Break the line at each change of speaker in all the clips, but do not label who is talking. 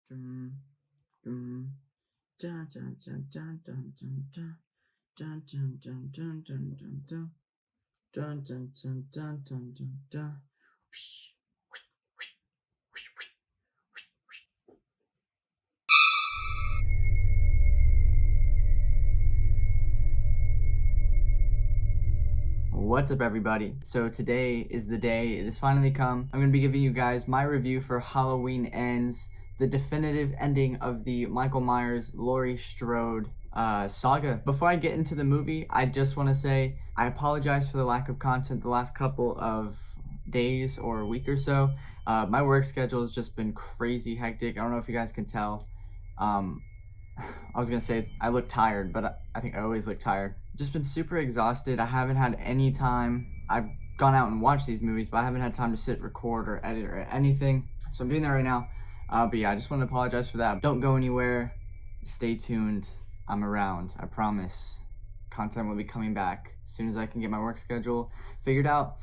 Dun, dun, dun, dun, dun, dun, dun, dun, dun. Dun, dun, dun, dun, dun, dun, dun. Dun, dun, dun, dun, dun, dun, dun. Whoosh, whoosh, whoosh, whoosh, whoosh, whoosh, whoosh. What's up, everybody? So today is the day. It has finally come. I'm going to be giving you guys my review for Halloween Ends, the definitive ending of the Michael Myers, Laurie Strode saga. Before I get into the movie, I just want to say I apologize for the lack of content the last couple of days or a week or so. My work schedule has just been crazy hectic. I don't know if you guys can tell. I was gonna say I look tired, but I think I always look tired. Just been super exhausted. I haven't had any time. I've gone out and watched these movies, but I haven't had time to sit, record, or edit, or anything. So I'm doing that right now. But yeah, I just want to apologize for that. Don't go anywhere. Stay tuned. I'm around. I promise. Content will be coming back as soon as I can get my work schedule figured out.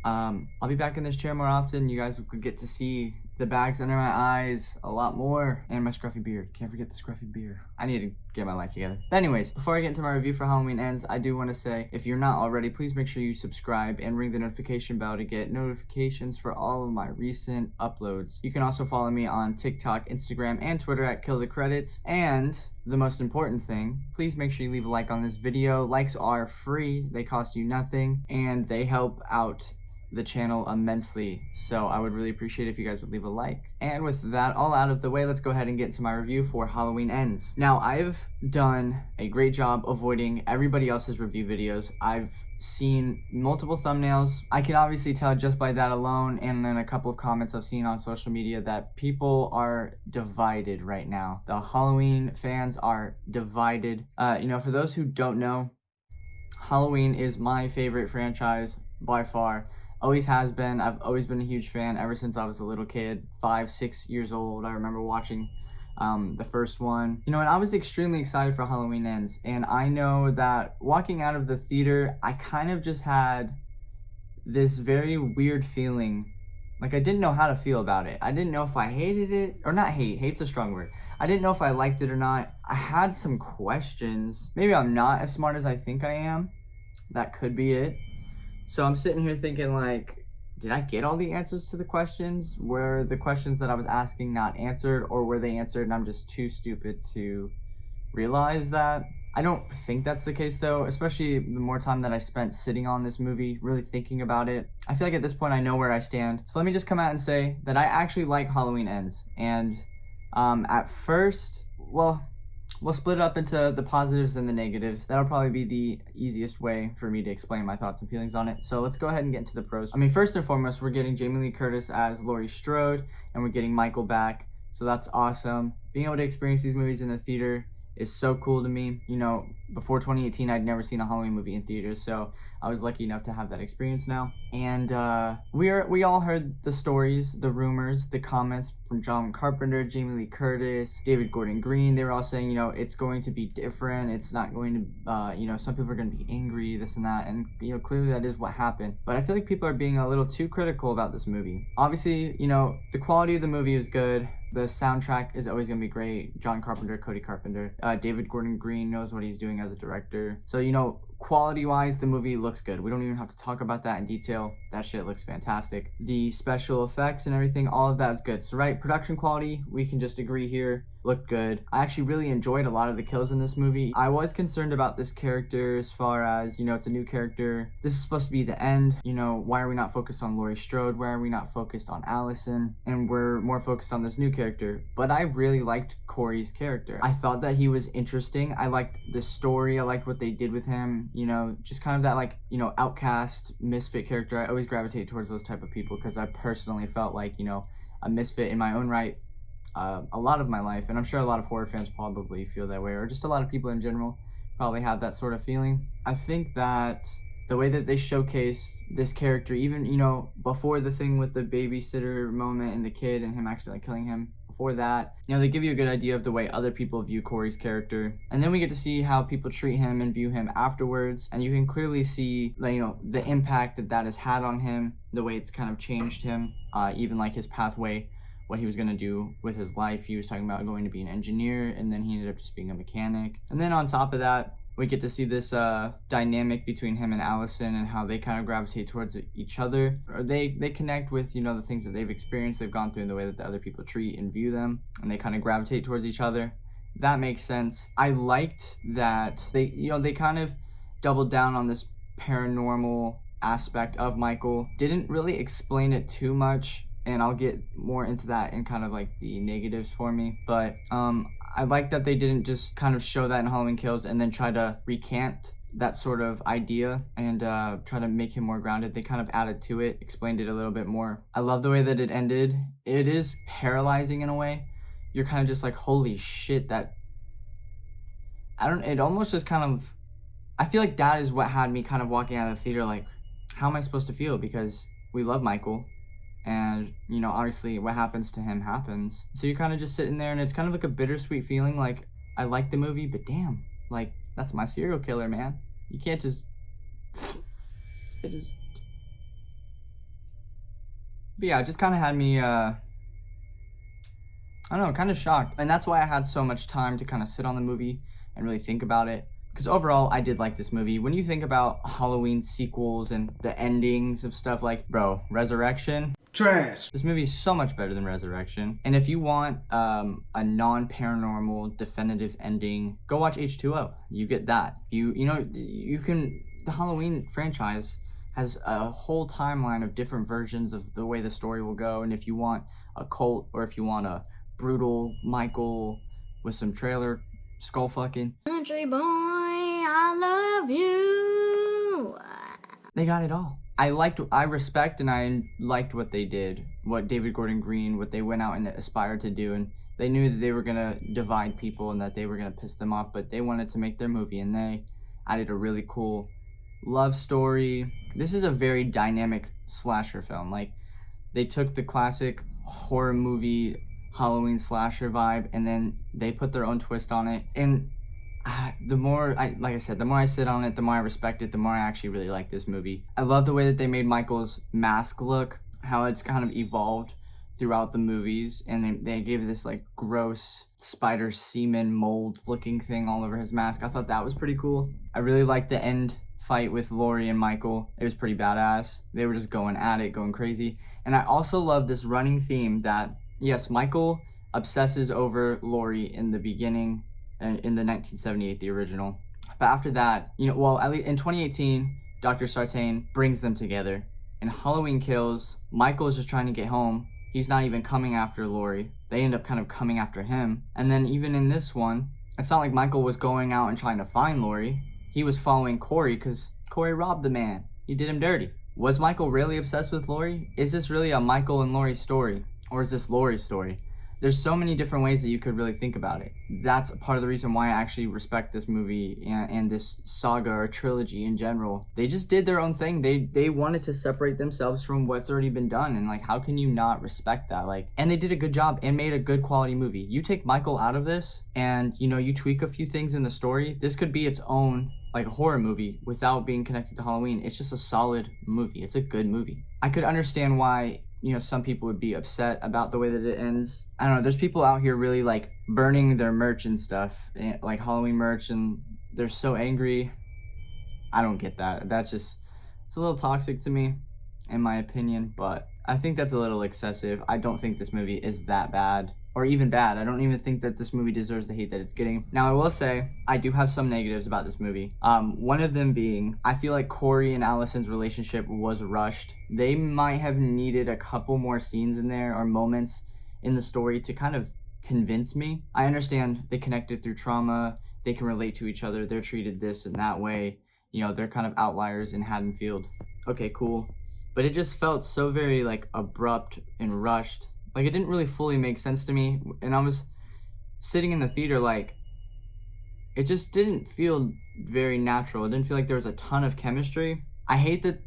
I'll be back in this chair more often. You guys will get to see the bags under my eyes a lot more, and my scruffy beard. Can't forget the scruffy beard. I need to get my life together. But anyways, before I get into my review for Halloween Ends, I do want to say, if you're not already, please make sure you subscribe and ring the notification bell to get notifications for all of my recent uploads. You can also follow me on TikTok, Instagram, and Twitter at Kill the Credits. And the most important thing, please make sure you leave a like on this video. Likes are free, they cost you nothing, and they help out the channel immensely, so I would really appreciate if you guys would leave a like. And with that all out of the way, let's go ahead and get into my review for Halloween Ends. Now, I've done a great job avoiding everybody else's review videos. I've seen multiple thumbnails. I can obviously tell just by that alone, and then a couple of comments I've seen on social media, that people are divided right now. The Halloween fans are divided. For those who don't know, Halloween is my favorite franchise by far. Always has been. I've always been a huge fan ever since I was a little kid, 5-6 years old. I remember watching the first one. And I was extremely excited for Halloween Ends. And I know that walking out of the theater, I kind of just had this very weird feeling. Like, I didn't know how to feel about it. I didn't know if I hated it, or not hate. Hate's a strong word. I didn't know if I liked it or not. I had some questions. Maybe I'm not as smart as I think I am. That could be it. So I'm sitting here thinking, like, did I get all the answers to the questions? Were the questions that I was asking not answered, or were they answered and I'm just too stupid to realize that? I don't think that's the case, though, especially the more time that I spent sitting on this movie, really thinking about it. I feel like at this point I know where I stand. So let me just come out and say that I actually like Halloween Ends. And at first, we'll split it up into the positives and the negatives. That'll probably be the easiest way for me to explain my thoughts and feelings on it. So let's go ahead and get into the pros. First and foremost, we're getting Jamie Lee Curtis as Laurie Strode, and we're getting Michael back. So that's awesome. Being able to experience these movies in the theater is so cool to me. Before 2018, I'd never seen a Halloween movie in theaters, so I was lucky enough to have that experience now. And we all heard the stories, the rumors, the comments from John Carpenter, Jamie Lee Curtis, David Gordon Green. They were all saying, it's going to be different. It's not going to, some people are going to be angry, this and that. And, clearly that is what happened. But I feel like people are being a little too critical about this movie. Obviously, the quality of the movie is good. The soundtrack is always going to be great. John Carpenter, Cody Carpenter. David Gordon Green knows what he's doing as a director. So, quality-wise, the movie looks good. We don't even have to talk about that in detail. That shit looks fantastic. The special effects and everything, all of that is good. So, right, production quality, we can just agree here, looked good. I actually really enjoyed a lot of the kills in this movie. I was concerned about this character as far as, it's a new character. This is supposed to be the end. Why are we not focused on Laurie Strode? Why are we not focused on Allison? And we're more focused on this new character. But I really liked Corey's character. I thought that he was interesting. I liked the story. I liked what they did with him. Just kind of that, outcast, misfit character. I always gravitate towards those type of people because I personally felt like, a misfit in my own right a lot of my life. And I'm sure a lot of horror fans probably feel that way, or just a lot of people in general probably have that sort of feeling. I think that the way that they showcased this character, even, before the thing with the babysitter moment and the kid and him accidentally killing him, before that, they give you a good idea of the way other people view Corey's character. And then we get to see how people treat him and view him afterwards. And you can clearly see, the impact that has had on him, the way it's kind of changed him, even his pathway what he was going to do with his life. He was talking about going to be an engineer, and then he ended up just being a mechanic. And then on top of that, we get to see this dynamic between him and Allison and how they kind of gravitate towards each other. Or they connect with, you know, the things that they've experienced, they've gone through, and the way that the other people treat and view them. And they kind of gravitate towards each other. That makes sense. I liked that they kind of doubled down on this paranormal aspect of Michael. Didn't really explain it too much, and I'll get more into that in kind of like the negatives for me. But I like that they didn't just kind of show that in Halloween Kills and then try to recant that sort of idea and try to make him more grounded. They kind of added to it, explained it a little bit more. I love the way that it ended. It is paralyzing in a way. You're kind of just like, holy shit, it almost just kind of, I feel like that is what had me kind of walking out of the theater like, how am I supposed to feel? Because we love Michael, and, you know, obviously what happens to him happens. So you're kind of just sitting there, and it's kind of like a bittersweet feeling, like, I like the movie, but damn, like, that's my serial killer, man. You can't just, but yeah, it just kind of had me, I don't know, kind of shocked. And that's why I had so much time to kind of sit on the movie and really think about it. Because overall, I did like this movie. When you think about Halloween sequels and the endings of stuff like, bro, Resurrection, trash. This movie is so much better than Resurrection. And if you want a non-paranormal definitive ending, go watch H2O. You get that. The Halloween franchise has a whole timeline of different versions of the way the story will go. And if you want a cult, or if you want a brutal Michael with some trailer skull fucking, country boy, I love you, they got it all. I respect and I liked what they did, what David Gordon Green, what they went out and aspired to do, and they knew that they were gonna divide people and that they were gonna piss them off, but they wanted to make their movie, and they added a really cool love story. This is a very dynamic slasher film. Like, they took the classic horror movie Halloween slasher vibe, and then they put their own twist on it. And the more I sit on it, the more I respect it, the more I actually really like this movie. I love the way that they made Michael's mask look, how it's kind of evolved throughout the movies, and they gave this like gross spider semen mold looking thing all over his mask. I thought that was pretty cool. I really liked the end fight with Laurie and Michael. It was pretty badass. They were just going at it, going crazy. And I also love this running theme that, yes, Michael obsesses over Laurie in the beginning, in the 1978, the original. But after that, at least in 2018, Dr. Sartain brings them together. In Halloween Kills, Michael is just trying to get home. He's not even coming after Laurie. They end up kind of coming after him. And then even in this one, it's not like Michael was going out and trying to find Laurie. He was following Corey because Corey robbed the man. He did him dirty. Was Michael really obsessed with Laurie? Is this really a Michael and Laurie story? Or is this Laurie's story? There's so many different ways that you could really think about it. That's part of the reason why I actually respect this movie and this saga or trilogy in general. They just did their own thing. They wanted to separate themselves from what's already been done, and like, how can you not respect that? Like, and they did a good job and made a good quality movie. You take Michael out of this and you tweak a few things in the story, this could be its own like horror movie without being connected to Halloween. It's just a solid movie. It's a good movie. I could understand why some people would be upset about the way that it ends. I don't know, there's people out here really like burning their merch and stuff, like Halloween merch, and they're so angry. I don't get that. It's a little toxic to me, in my opinion, but I think that's a little excessive. I don't think this movie is that bad, or even bad. I don't even think that this movie deserves the hate that it's getting. Now, I will say, I do have some negatives about this movie. One of them being, I feel like Corey and Allison's relationship was rushed. They might have needed a couple more scenes in there, or moments in the story to kind of convince me. I understand they connected through trauma, they can relate to each other, they're treated this and that way. They're kind of outliers in Haddonfield. Okay, cool. But it just felt so very like abrupt and rushed. Like, it didn't really fully make sense to me, and I was sitting in the theater like, it just didn't feel very natural. It didn't feel like there was a ton of chemistry. I hate that,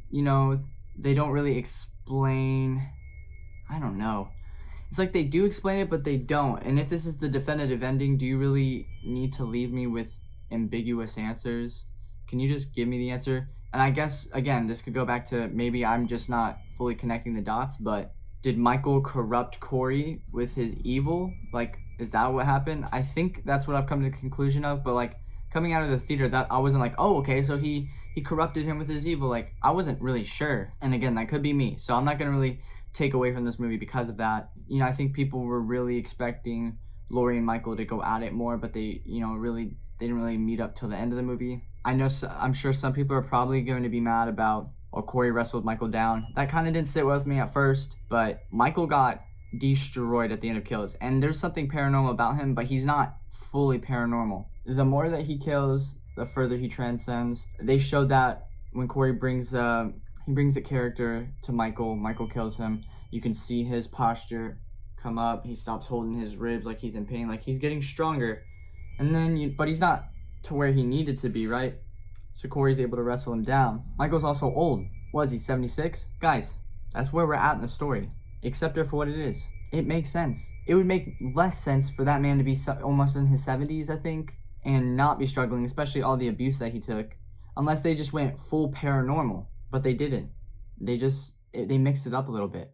they don't really explain, I don't know. It's like they do explain it, but they don't. And if this is the definitive ending, do you really need to leave me with ambiguous answers? Can you just give me the answer? And I guess, again, this could go back to maybe I'm just not fully connecting the dots, but Did Michael corrupt Corey with his evil? Like, is that what happened? I think that's what I've come to the conclusion of, but like coming out of the theater, that I wasn't like, oh, okay, so he corrupted him with his evil. Like, I wasn't really sure. And again, that could be me. So I'm not gonna really take away from this movie because of that. You know, I think people were really expecting Laurie and Michael to go at it more, but they, you know, really they didn't really meet up till the end of the movie. I'm sure some people are probably going to be mad about, or Corey wrestled Michael down. That kind of didn't sit well with me at first, but Michael got destroyed at the end of Kills, and there's something paranormal about him, but he's not fully paranormal. The more that he kills, the further he transcends. They showed that when Corey brings a character to Michael. Michael kills him. You can see his posture come up. He stops holding his ribs like he's in pain, like he's getting stronger. And then, but he's not to where he needed to be, right? So Corey's able to wrestle him down. Michael's also old. Was he 76? Guys, that's where we're at in the story. Accept it for what it is. It makes sense. It would make less sense for that man to be almost in his 70s, I think, and not be struggling, especially all the abuse that he took, unless they just went full paranormal. But they didn't. They mixed it up a little bit.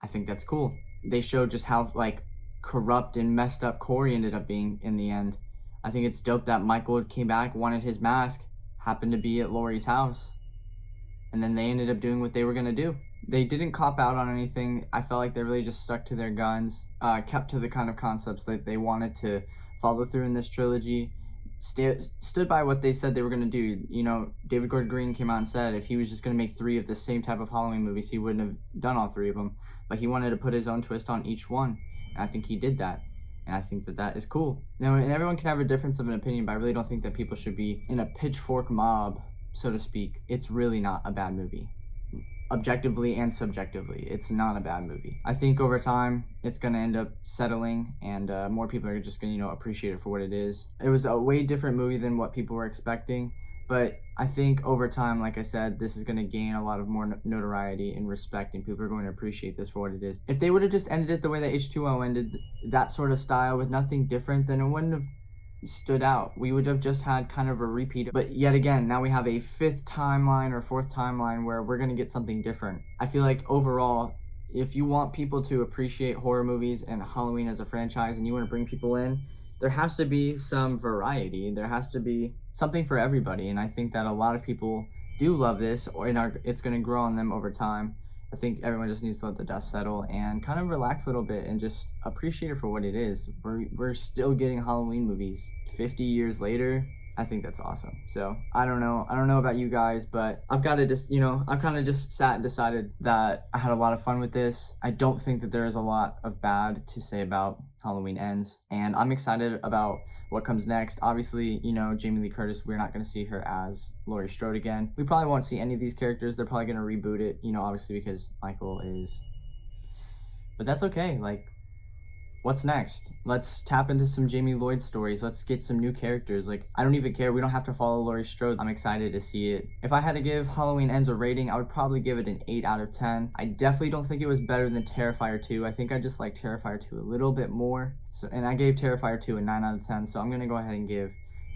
I think that's cool. They showed just how like corrupt and messed up Corey ended up being in the end. I think it's dope that Michael came back, wanted his mask, happened to be at Laurie's house, and then they ended up doing what they were gonna do. They didn't cop out on anything. I felt like they really just stuck to their guns, kept to the kind of concepts that they wanted to follow through in this trilogy, stood by what they said they were gonna do. You know, David Gordon Green came out and said if he was just gonna make 3 of the same type of Halloween movies, he wouldn't have done all 3 of them, but he wanted to put his own twist on each one, and I think he did that. And I think that that is cool. Now, and everyone can have a difference of an opinion, but I really don't think that people should be in a pitchfork mob, so to speak. It's really not a bad movie. Objectively and subjectively, it's not a bad movie. I think over time, it's going to end up settling, and more people are just going to, you know, appreciate it for what it is. It was a way different movie than what people were expecting, but I think over time, like I said, this is going to gain a lot of more notoriety and respect, and people are going to appreciate this for what it is. If they would have just ended it the way that H2O ended, that sort of style with nothing different, then it wouldn't have stood out. We would have just had kind of a repeat. But yet again, now we have a 5th timeline or 4th timeline where we're going to get something different. I feel like overall, if you want people to appreciate horror movies and Halloween as a franchise and you want to bring people in, there has to be some variety. There has to be something for everybody. And I think that a lot of people do love this, it's going to grow on them over time. I think everyone just needs to let the dust settle and kind of relax a little bit and just appreciate it for what it is. We're still getting Halloween movies 50 years later. I think that's awesome. So I don't know about you guys, but I've kind of just sat and decided that I had a lot of fun with this. I don't think that there is a lot of bad to say about Halloween Ends, and I'm excited about what comes next. Obviously, you know, Jamie Lee Curtis, we're not going to see her as Laurie Strode again. We probably won't see any of these characters. They're probably going to reboot it, you know, obviously because Michael is, but that's okay. Like, what's next? Let's tap into some Jamie Lloyd stories. Let's get some new characters. Like, I don't even care. We don't have to follow Laurie Strode. I'm excited to see it. If I had to give Halloween Ends a rating, I would probably give it an 8 out of 10. I definitely don't think it was better than Terrifier 2. I think I just like Terrifier 2 a little bit more. And I gave Terrifier 2 a 9 out of 10. So I'm going to go ahead and give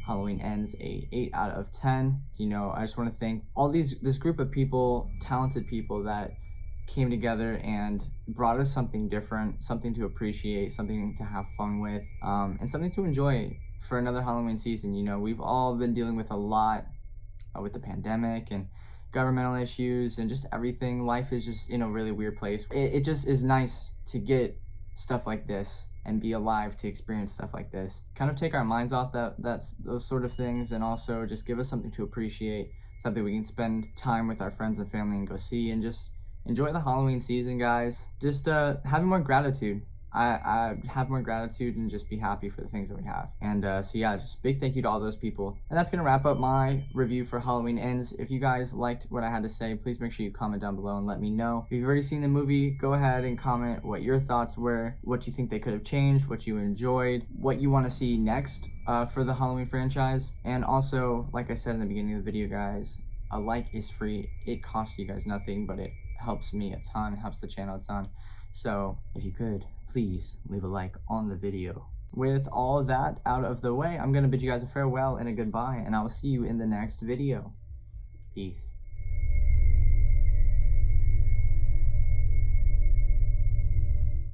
Halloween Ends a 8 out of 10. You know, I just want to thank all this group of people, talented people that came together and brought us something different, something to appreciate, something to have fun with, and something to enjoy for another Halloween season. You know, we've all been dealing with a lot with the pandemic and governmental issues and just everything. Life is just in a really weird place. It just is nice to get stuff like this and be alive to experience stuff like this. Kind of take our minds off those sort of things, and also just give us something to appreciate, something we can spend time with our friends and family and go see, and just enjoy the Halloween season, guys. Just having more gratitude. I have more gratitude and just be happy for the things that we have. And so yeah, just big thank you to all those people. And that's gonna wrap up my review for Halloween Ends. If you guys liked what I had to say, please make sure you comment down below and let me know. If you've already seen the movie, go ahead and comment what your thoughts were, what you think they could have changed, what you enjoyed, what you want to see next for the Halloween franchise. And also, like I said in the beginning of the video, guys, a like is free. It costs you guys nothing, but it helps me a ton, helps the channel a ton. So if you could, please leave a like on the video. With all that out of the way, I'm gonna bid you guys a farewell and a goodbye, and I will see you in the next video. Peace.